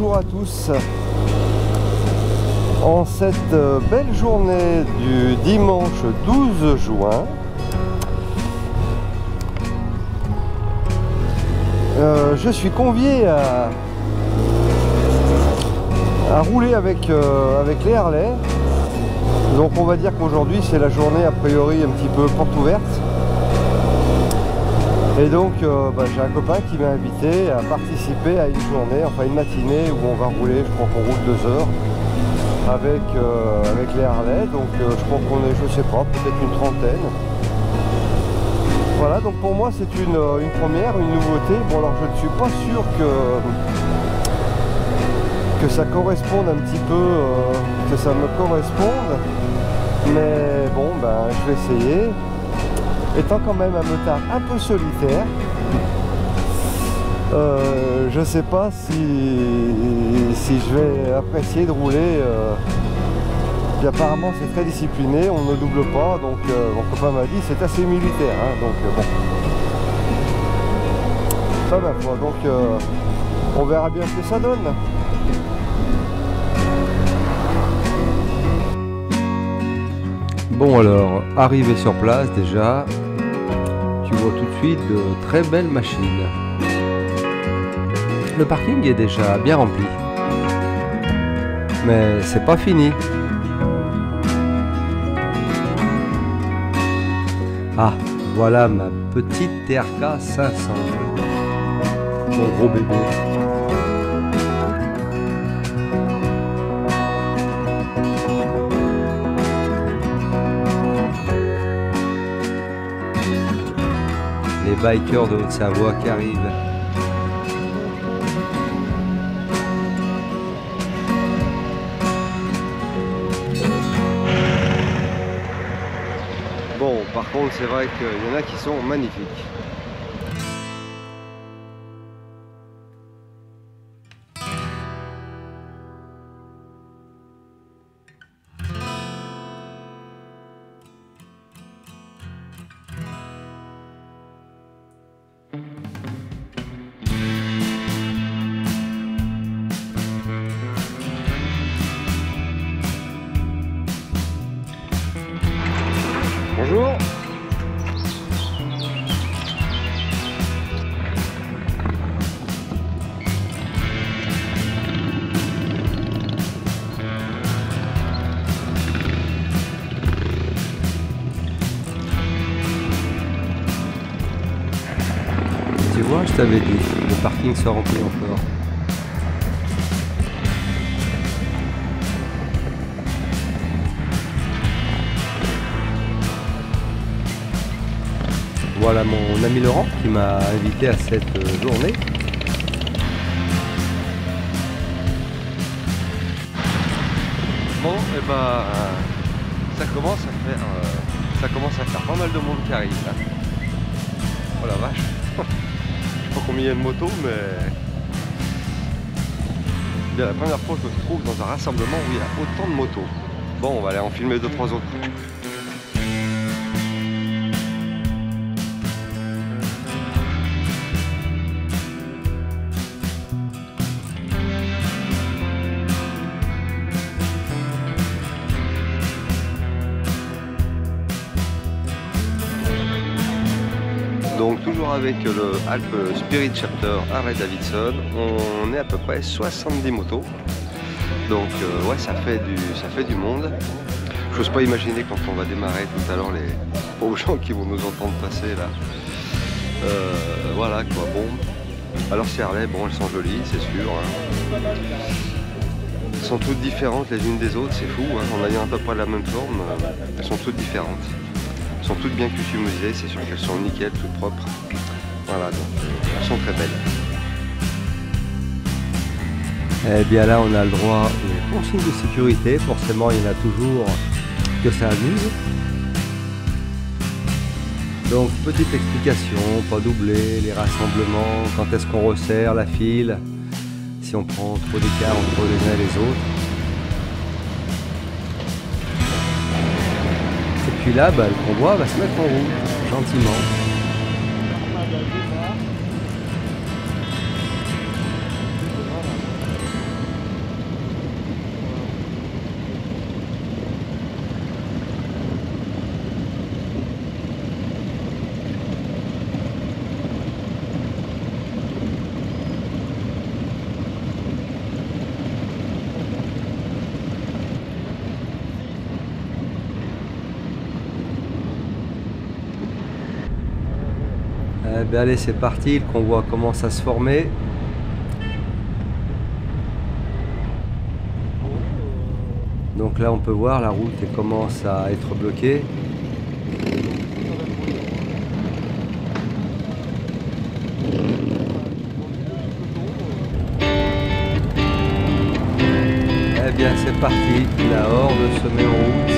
bonjour à tous. En cette belle journée du dimanche 12 juin, je suis convié à rouler avec les Harley. Donc on va dire qu'aujourd'hui c'est la journée a priori un petit peu porte ouverte. Et donc j'ai un copain qui m'a invité à participer à une journée, enfin une matinée où on va rouler, je crois qu'on roule 2 heures avec les Harley. Donc je crois qu'on est, je sais pas, peut-être une trentaine. Voilà, donc pour moi c'est une première, une nouveauté. Bon alors je ne suis pas sûr que ça corresponde un petit peu, que ça me corresponde. Mais bon, je vais essayer. Étant quand même un motard un peu solitaire, je sais pas si je vais apprécier de rouler. Puis apparemment c'est très discipliné, on ne double pas, donc mon copain m'a dit c'est assez militaire, hein, donc bon. Ça ma foi, donc on verra bien ce que ça donne. Bon alors, arrivé sur place déjà, tu vois tout de suite de très belles machines. Le parking est déjà bien rempli. Mais c'est pas fini. Ah, voilà ma petite TRK 500. Mon gros bébé. Les bikers de Haute-Savoie qui arrivent. Bon, par contre, c'est vrai qu'il y en a qui sont magnifiques. Bonjour. Tu vois, je t'avais dit, le parking se remplit encore. Voilà mon ami Laurent qui m'a invité à cette journée. Bon, et ça commence à faire pas mal de monde qui arrive là. Oh la vache. Je sais pas combien il y a de motos, mais c'est la première fois que je me trouve dans un rassemblement où il y a autant de motos. Bon, on va aller en filmer 2-3 autres. Donc toujours avec le Alp Spirit Chapter Harley Davidson, on est à peu près 70 motos. Donc ouais, ça fait du monde. J'ose pas imaginer quand on va démarrer tout à l'heure les pauvres gens qui vont nous entendre passer là. Voilà quoi, bon. Alors ces Harley, bon, elles sont jolies, c'est sûr. Hein. Elles sont toutes différentes les unes des autres, c'est fou. Hein. On a à peu près la même forme, elles sont toutes différentes. Elles sont toutes bien customisées, c'est sûr qu'elles sont nickel, toutes propres. Voilà, donc elles sont très belles. Eh bien là, on a le droit aux consignes de sécurité. Forcément, il y en a toujours que ça amuse. Donc, petite explication, pas doubler, les rassemblements, quand est-ce qu'on resserre la file, si on prend trop d'écart entre les uns et les autres. Et puis là, le convoi va se mettre en route, gentiment. bien allez, c'est parti, le convoi commence à se former. Donc là on peut voir la route elle commence à être bloquée. Eh bien c'est parti, la horde se met en route.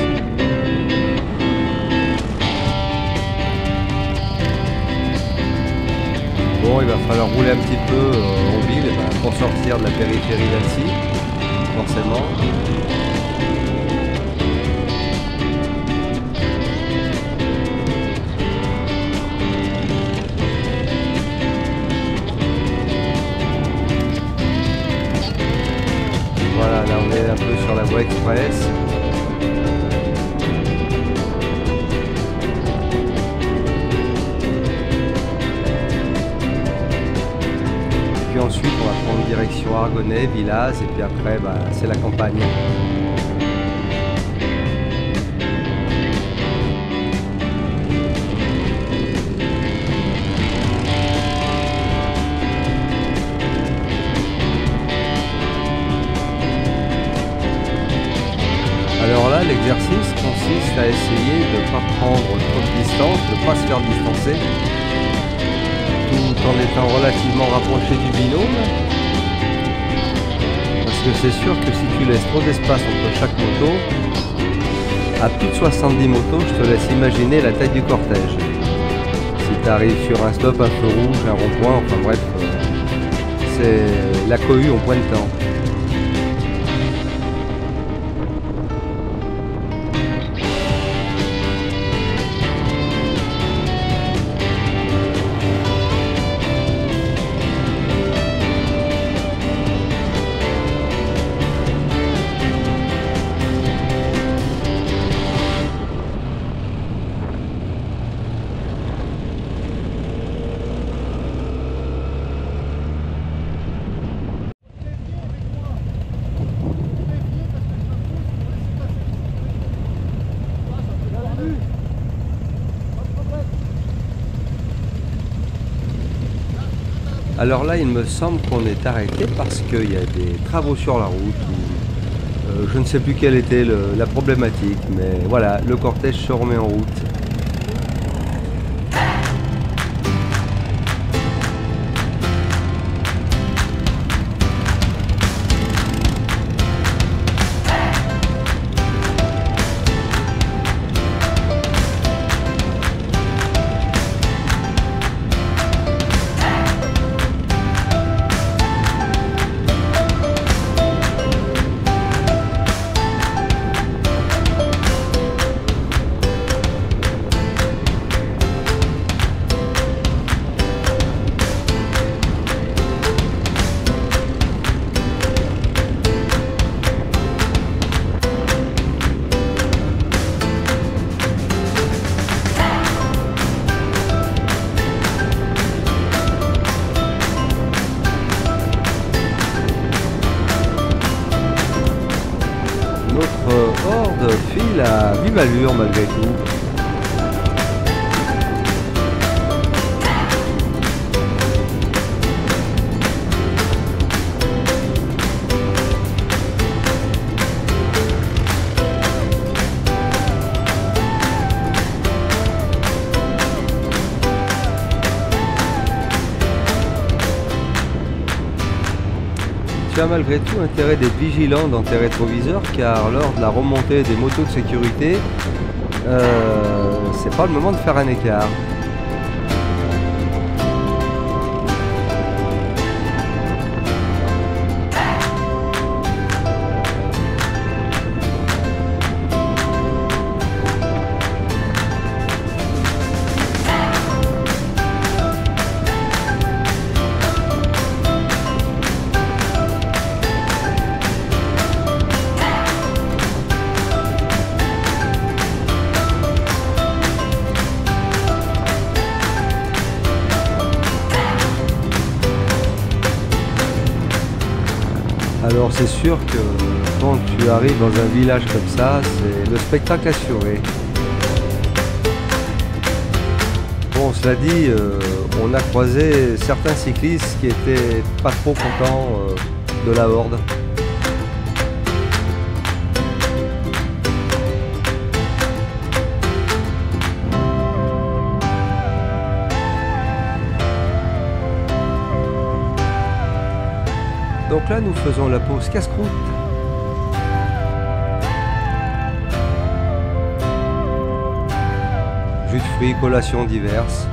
Bon, il va falloir rouler un petit peu en ville pour sortir de la périphérie d'Annecy, forcément. Voilà, là on est un peu sur la voie express. Puis ensuite on va prendre direction Argonnet, Villaz, et puis après c'est la campagne. Alors là l'exercice consiste à essayer de ne pas prendre trop de distance, de ne pas se faire distancer, tout en étant relativement rapproché du binôme, parce que c'est sûr que si tu laisses trop d'espace entre chaque moto, à plus de 70 motos, je te laisse imaginer la taille du cortège. Si tu arrives sur un stop, un feu rouge, un rond-point, enfin bref, c'est la cohue en point de temps. Alors là, il me semble qu'on est arrêté parce qu'il y a des travaux sur la route. Je ne sais plus quelle était la problématique, mais voilà, le cortège se remet en route. Horde file à vive allure malgré tout. Tu as malgré tout intérêt d'être vigilant dans tes rétroviseurs car lors de la remontée des motos de sécurité, c'est pas le moment de faire un écart. Alors c'est sûr que quand tu arrives dans un village comme ça, c'est le spectacle assuré. Bon, Bon, cela dit, on a croisé certains cyclistes qui étaient pas trop contents de la horde. Donc là, nous faisons la pause casse-croûte. Jus de fruits, collations diverses.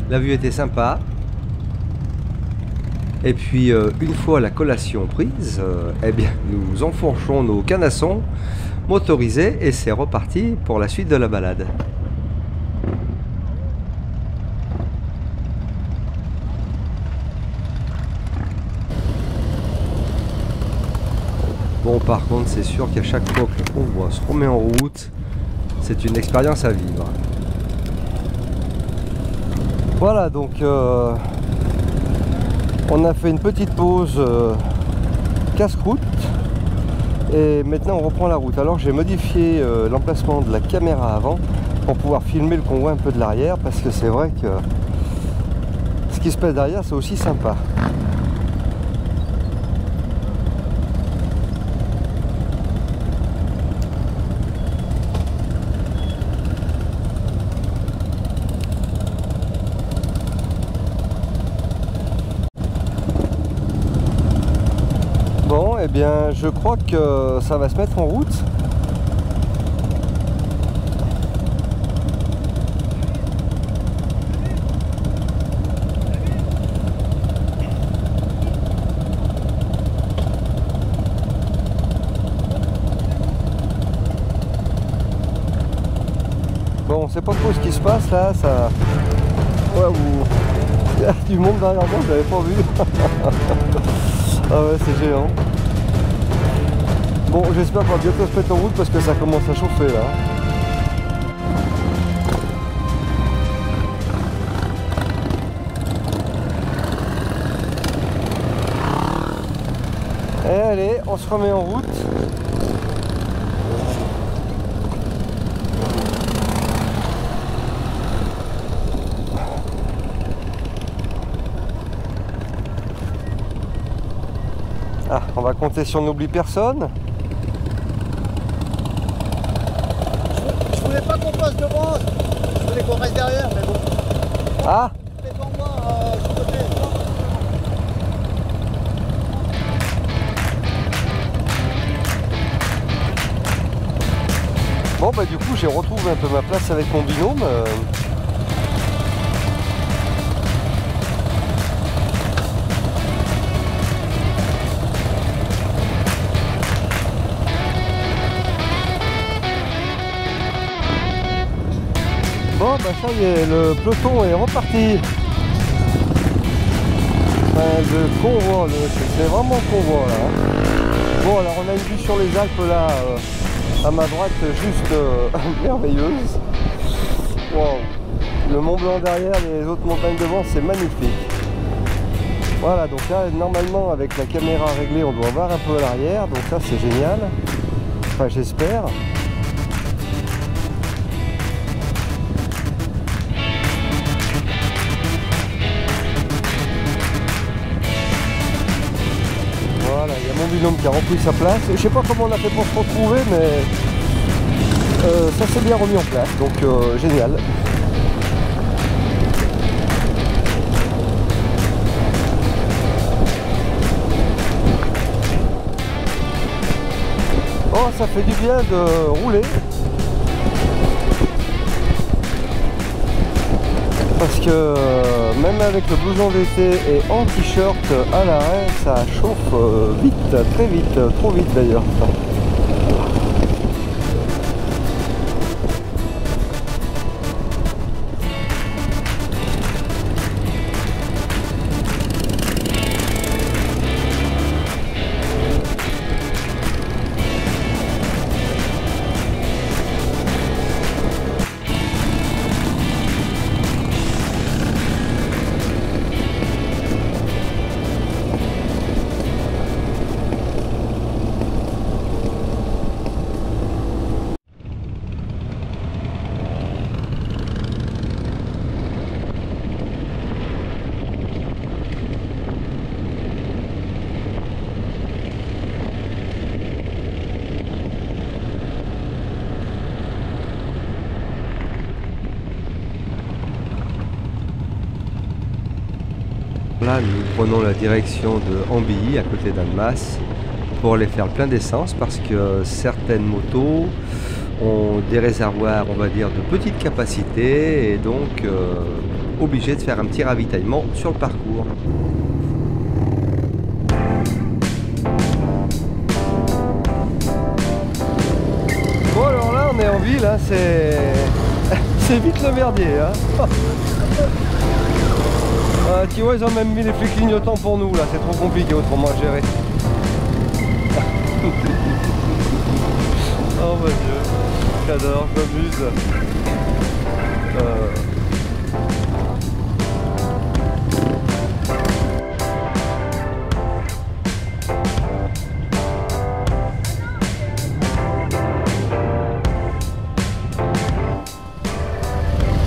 La vue était sympa. Et puis, une fois la collation prise, eh bien, nous enfourchons nos canassons motorisés et c'est reparti pour la suite de la balade. Bon, par contre, c'est sûr qu'à chaque fois que le convoi se remet en route, c'est une expérience à vivre. Voilà, donc on a fait une petite pause casse-croûte et maintenant on reprend la route. Alors j'ai modifié l'emplacement de la caméra avant pour pouvoir filmer le convoi un peu de l'arrière, parce que c'est vrai que ce qui se passe derrière, c'est aussi sympa. Bon, eh bien, je crois que ça va se mettre en route. Bon, on sait pas trop ce qui se passe là, ça... Ouais, il y a du monde derrière moi, je l'avais pas vu. Ah ouais, c'est géant. Bon, j'espère qu'on va bientôt se mettre en route parce que ça commence à chauffer là. Et allez, on se remet en route. Ah, on va compter sur n'oublie personne. Je voulais pas qu'on passe devant, je voulais qu'on reste derrière, mais bon. Ah, C'est devant moi, sur le côté. bon bah du coup j'ai retrouvé un peu ma place avec mon binôme. Bon bah ça y est, le peloton est reparti. Enfin, le convoi, c'est vraiment le convoi là. Bon, alors on a une vue sur les Alpes là, à ma droite, juste merveilleuse. Wow. Le Mont Blanc derrière, les autres montagnes devant, c'est magnifique. Voilà, donc là normalement avec la caméra réglée on doit voir un peu à l'arrière, donc ça c'est génial. Enfin j'espère. Voilà, il y a mon binôme qui a repris sa place. Je sais pas comment on a fait pour se retrouver, mais ça s'est bien remis en place, donc génial. Oh, ça fait du bien de rouler. Parce que même avec le blouson d'été et en t-shirt à l'arrêt, ça chauffe vite, très vite, trop vite d'ailleurs. Là, nous prenons la direction de Ambilly, à côté d'Annemasse, pour aller faire le plein d'essence parce que certaines motos ont des réservoirs, on va dire, de petite capacité et donc obligés de faire un petit ravitaillement sur le parcours. Bon alors là on est en ville, hein, c'est vite le merdier. Hein. Tu vois, ils ont même mis les flics clignotants pour nous là, c'est trop compliqué autrement à gérer. Oh mon dieu, j'adore, je m'amuse.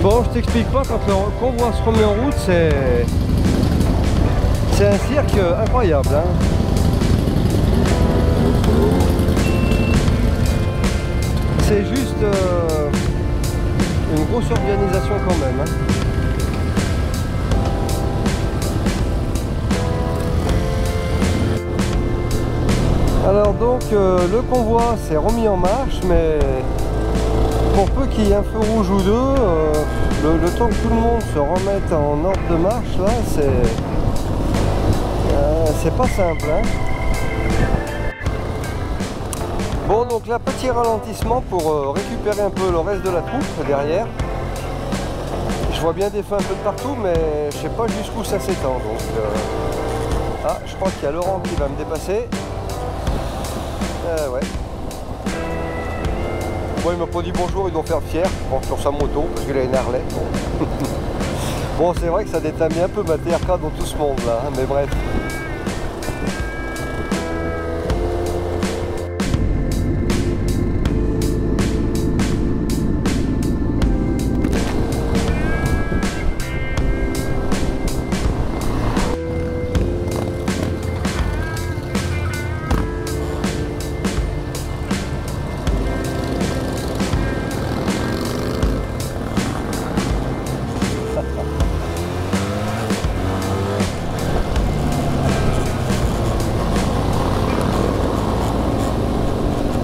Bon, je t'explique pas, quand le convoi se remet en route, c'est un cirque incroyable. Hein. C'est juste une grosse organisation quand même. Hein. Alors donc le convoi s'est remis en marche, mais pour peu qu'il y ait un feu rouge ou deux, le temps que tout le monde se remette en ordre de marche, là, c'est pas simple. Hein. Bon, donc là, petit ralentissement pour récupérer un peu le reste de la troupe derrière. Je vois bien des feux un peu de partout, mais je sais pas jusqu'où ça s'étend. Donc, ah, je crois qu'il y a Laurent qui va me dépasser. Ouais. Bon, il m'a pas dit bonjour, il doit faire fier sur sa moto, parce qu'il a une Harley. Bon, bon c'est vrai que ça détamine un peu ma TRK dans tout ce monde là, hein, mais bref.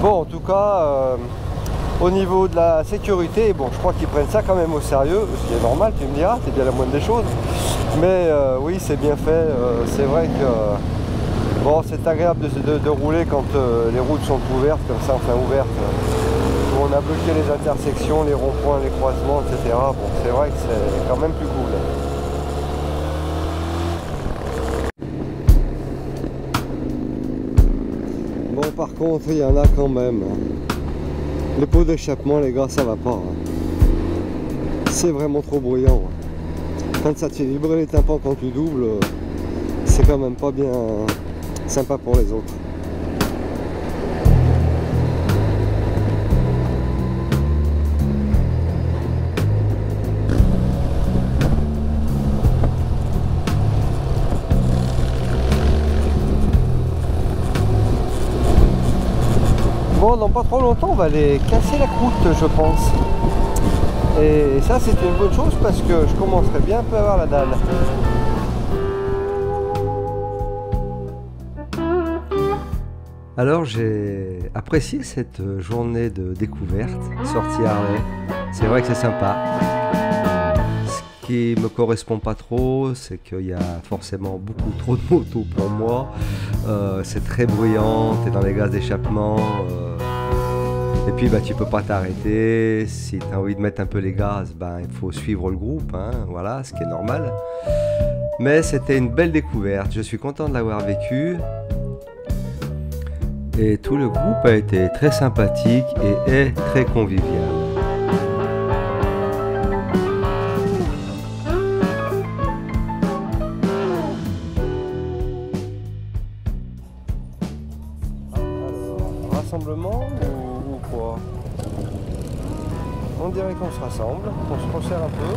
Bon, en tout cas, au niveau de la sécurité, bon, je crois qu'ils prennent ça quand même au sérieux, ce qui est normal, tu me diras, c'est bien la moindre des choses. Mais oui, c'est bien fait. C'est vrai que bon, c'est agréable de rouler quand les routes sont ouvertes, comme ça, enfin ouvertes, où on a bloqué les intersections, les ronds-points, les croisements, etc. Bon, c'est vrai que c'est quand même plus cool. Bon, par contre, il y en a quand même. Les pots d'échappement, les gars, ça va pas. C'est vraiment trop bruyant. Quand ça te fait vibrer les tympans quand tu doubles, c'est quand même pas bien sympa pour les autres. Bon, dans pas trop longtemps, on va aller casser la croûte, je pense. Et ça, c'est une bonne chose parce que je commencerai bien un peu à avoir la dalle. Alors, j'ai apprécié cette journée de découverte, sortie Harley. C'est vrai que c'est sympa. Ce qui me correspond pas trop, c'est qu'il y a forcément beaucoup trop de motos pour moi. C'est très bruyant, t'es dans les gaz d'échappement. Et puis tu peux pas t'arrêter. Si tu as envie de mettre un peu les gaz, il faut suivre le groupe, hein, voilà, ce qui est normal. Mais c'était une belle découverte, je suis content de l'avoir vécu. Et tout le groupe a été très sympathique et est très convivial. Alors, rassemblement ou quoi? On dirait qu'on se rassemble, qu'on se resserre un peu.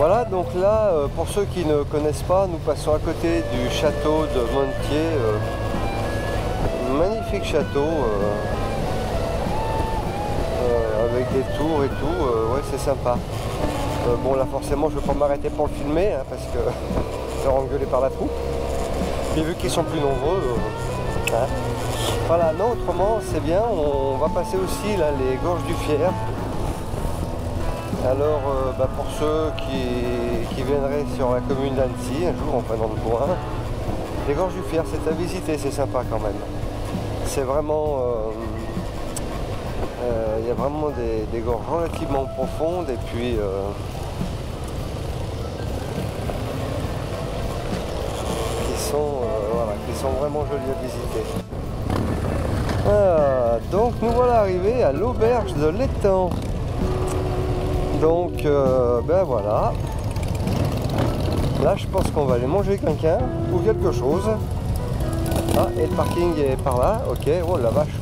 Voilà, donc là, pour ceux qui ne connaissent pas, nous passons à côté du château de Montier. Magnifique château, avec des tours et tout, ouais, c'est sympa. Bon, là forcément je ne vais pas m'arrêter pour le filmer, hein, parce que je vais engueuler par la troupe. Puis vu qu'ils sont plus nombreux, hein. Voilà, non, autrement c'est bien. On va passer aussi là les gorges du Fier. Alors pour ceux qui viendraient sur la commune d'Annecy un jour en prenant le coin, les gorges du Fier c'est à visiter, c'est sympa quand même. C'est vraiment, il y a vraiment des gorges relativement profondes et puis qui sont vraiment jolies à visiter. Donc nous voilà arrivés à l'auberge de l'Étang. Donc ben voilà. Là je pense qu'on va aller manger quelqu'un ou quelque chose. Ah, et le parking est par là, ok, oh la vache.